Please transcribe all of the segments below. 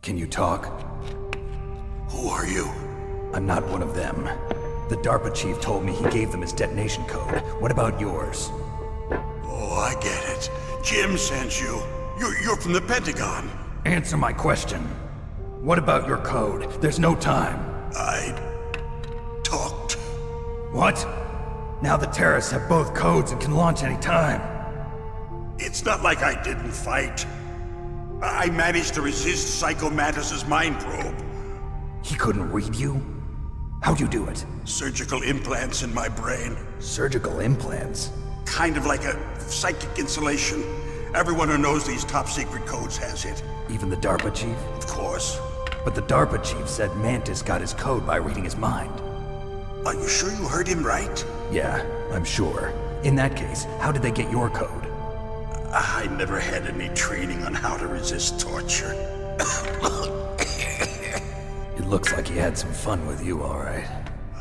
Can you talk? Who are you? I'm not one of them. The DARPA chief told me he gave them his detonation code. What about yours? Oh, I get it. Jim sent you. You're from the Pentagon. Answer my question. What about your code? There's no time. I talked. What? Now the terrorists have both codes and can launch any time. It's not like I didn't fight. I managed to resist Psycho Mantis's mind probe. He couldn't read you? How'd you do it? Surgical implants in my brain. Surgical implants? Kind of like a psychic insulation. Everyone who knows these top secret codes has it. Even the DARPA chief? Of course. But the DARPA chief said Mantis got his code by reading his mind. Are you sure you heard him right? Yeah, I'm sure. In that case, how did they get your code? I never had any training on how to resist torture. It looks like he had some fun with you, all right.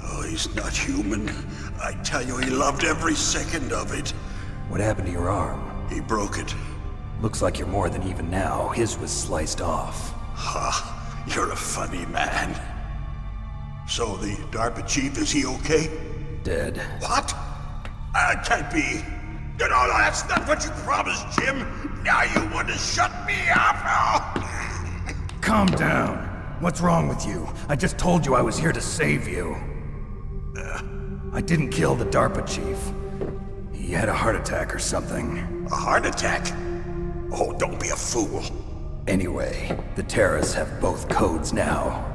Oh, he's not human. I tell you, he loved every second of it. What happened to your arm? He broke it. Looks like you're more than even now. His was sliced off. Ha, you're a funny man. So the DARPA chief, is he okay? Dead. What? Can't be. No, that's not what you promised, Jim. Now you want to shut me up? Calm down. What's wrong with you? I just told you I was here to save you. I didn't kill the DARPA chief. He had a heart attack or something. A heart attack? Oh, don't be a fool. Anyway, the terrorists have both codes now.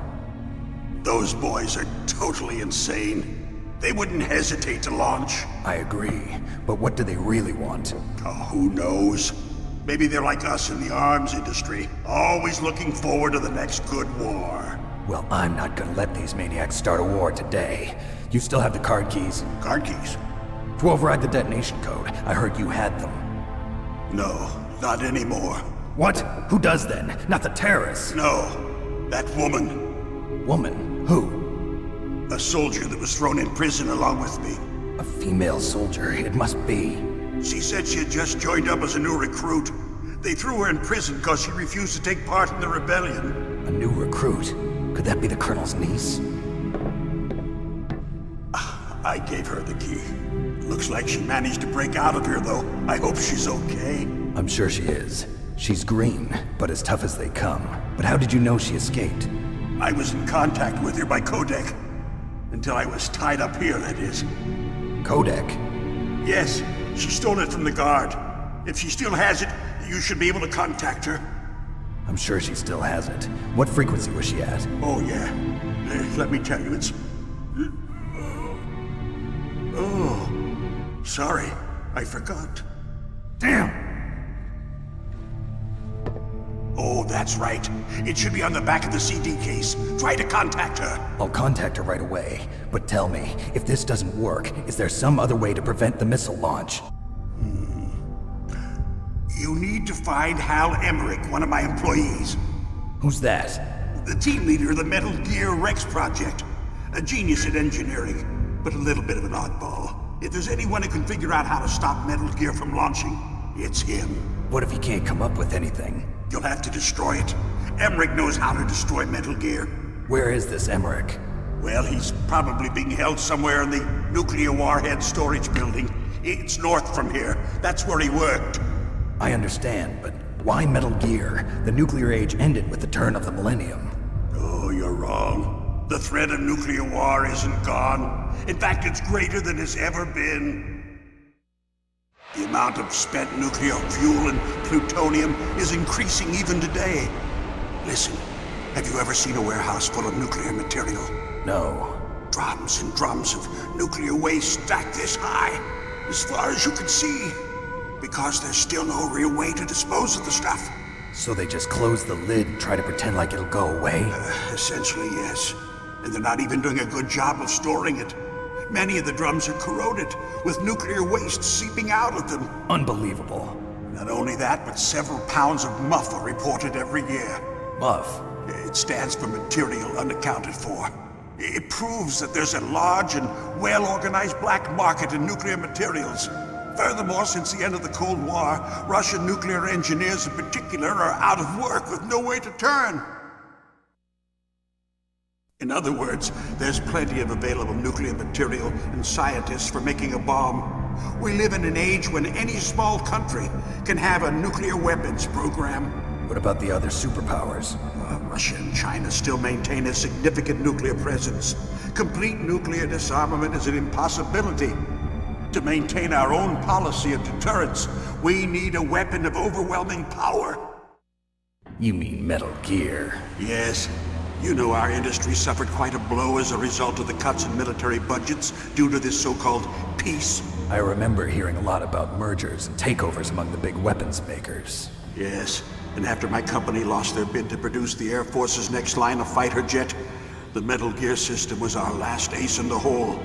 Those boys are totally insane. They wouldn't hesitate to launch. I agree, but what do they really want? Oh, who knows? Maybe they're like us in the arms industry, always looking forward to the next good war. Well, I'm not gonna let these maniacs start a war today. You still have the card keys? Card keys? To override the detonation code. I heard you had them. No, not anymore. What? Who does then? Not the terrorists? No, that woman. Woman? Who? A soldier that was thrown in prison along with me. A female soldier, it must be. She said she had just joined up as a new recruit. They threw her in prison because she refused to take part in the rebellion. A new recruit? Could that be the Colonel's niece? I gave her the key. Looks like she managed to break out of here, though. I hope she's okay. I'm sure she is. She's green, but as tough as they come. But how did you know she escaped? I was in contact with her by codec. Until I was tied up here, that is. Codec? Yes, she stole it from the guard. If she still has it, you should be able to contact her. I'm sure she still has it. What frequency was she at? Oh, yeah. Let me tell you, it's... Oh, sorry. I forgot. Damn! Oh, that's right. It should be on the back of the CD case. Try to contact her. I'll contact her right away. But tell me, if this doesn't work, is there some other way to prevent the missile launch? You need to find Hal Emmerich, one of my employees. Who's that? The team leader of the Metal Gear Rex project. A genius at engineering, but a little bit of an oddball. If there's anyone who can figure out how to stop Metal Gear from launching, it's him. What if he can't come up with anything? You'll have to destroy it. Emmerich knows how to destroy Metal Gear. Where is this Emmerich? Well, he's probably being held somewhere in the nuclear warhead storage building. It's north from here. That's where he worked. I understand, but why Metal Gear? The nuclear age ended with the turn of the millennium. Oh, you're wrong. The threat of nuclear war isn't gone. In fact, it's greater than it's ever been. The amount of spent nuclear fuel and plutonium is increasing even today. Listen, have you ever seen a warehouse full of nuclear material? No. Drums and drums of nuclear waste stacked this high, as far as you can see. Because there's still no real way to dispose of the stuff. So they just close the lid and try to pretend like it'll go away? Essentially, yes. And they're not even doing a good job of storing it. Many of the drums are corroded, with nuclear waste seeping out of them. Unbelievable. Not only that, but several pounds of MUF are reported every year. MUF? It stands for material unaccounted for. It proves that there's a large and well-organized black market in nuclear materials. Furthermore, since the end of the Cold War, Russian nuclear engineers in particular are out of work with no way to turn. In other words, there's plenty of available nuclear material and scientists for making a bomb. We live in an age when any small country can have a nuclear weapons program. What about the other superpowers? Russia and China still maintain a significant nuclear presence. Complete nuclear disarmament is an impossibility. To maintain our own policy of deterrence, we need a weapon of overwhelming power. You mean Metal Gear? Yes. You know our industry suffered quite a blow as a result of the cuts in military budgets due to this so-called peace. I remember hearing a lot about mergers and takeovers among the big weapons makers. Yes, and after my company lost their bid to produce the Air Force's next line of fighter jet, the Metal Gear system was our last ace in the hole.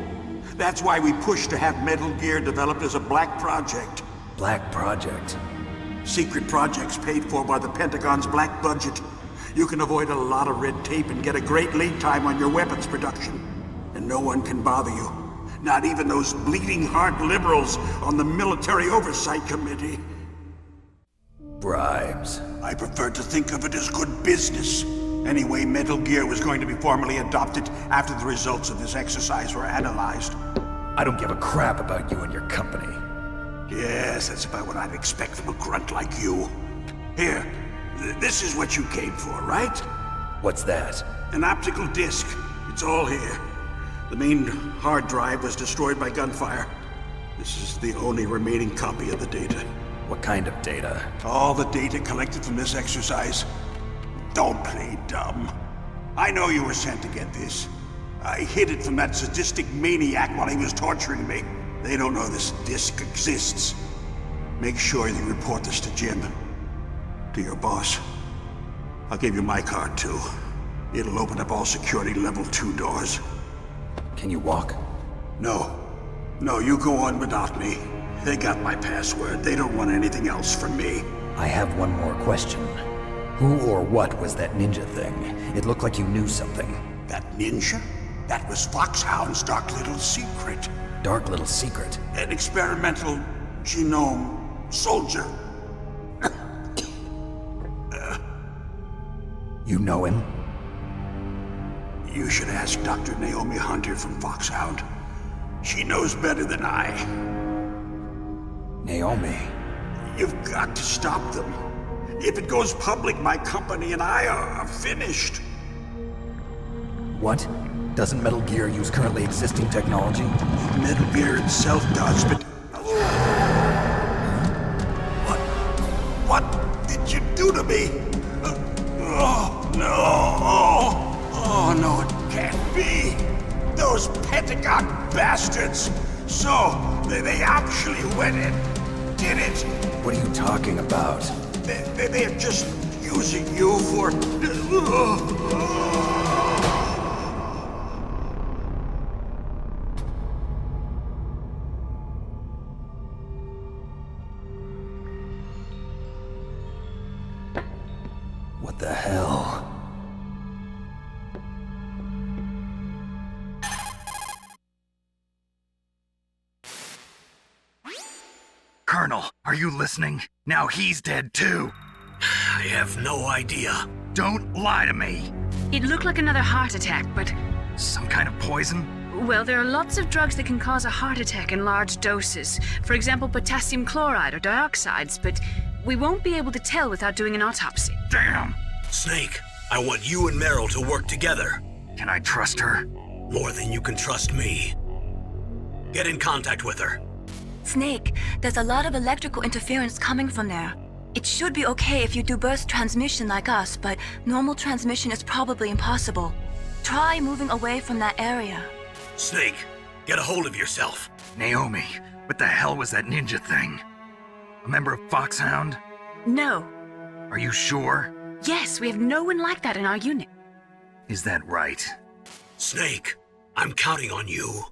That's why we pushed to have Metal Gear developed as a black project. Black project? Secret projects paid for by the Pentagon's black budget. You can avoid a lot of red tape and get a great lead time on your weapons production. And no one can bother you. Not even those bleeding heart liberals on the Military Oversight Committee. Bribes. I prefer to think of it as good business. Anyway, Metal Gear was going to be formally adopted after the results of this exercise were analyzed. I don't give a crap about you and your company. Yes, that's about what I'd expect from a grunt like you. Here, this is what you came for, right? What's that? An optical disc. It's all here. The main hard drive was destroyed by gunfire. This is the only remaining copy of the data. What kind of data? All the data collected from this exercise. Don't play dumb. I know you were sent to get this. I hid it from that sadistic maniac while he was torturing me. They don't know this disc exists. Make sure you report this to Jim. To your boss. I'll give you my card too. It'll open up all security level 2 doors. Can you walk? No. No, you go on without me. They got my password. They don't want anything else from me. I have one more question. Who or what was that ninja thing? It looked like you knew something. That ninja? That was FOXHOUND's dark little secret. Dark little secret? An experimental genome soldier. You know him? You should ask Dr. Naomi Hunter from FOXHOUND. She knows better than I. Naomi? You've got to stop them. If it goes public, my company and I are finished. What? Doesn't Metal Gear use currently existing technology? Metal Gear itself does, but... What did you do to me? Oh, no. Oh, no, it can't be. Those Pentagon bastards. So, they actually went and did it. What are you talking about? They're just using you for... What the hell? Colonel, are you listening? Now he's dead too. I have no idea. Don't lie to me. It looked like another heart attack, but... Some kind of poison? Well, there are lots of drugs that can cause a heart attack in large doses. For example, potassium chloride or dioxides, but we won't be able to tell without doing an autopsy. Damn! Snake, I want you and Meryl to work together. Can I trust her? More than you can trust me. Get in contact with her. Snake, there's a lot of electrical interference coming from there. It should be okay if you do burst transmission like us, but normal transmission is probably impossible. Try moving away from that area. Snake, get a hold of yourself. Naomi, what the hell was that ninja thing? A member of FOXHOUND? No. Are you sure? Yes, we have no one like that in our unit. Is that right? Snake, I'm counting on you.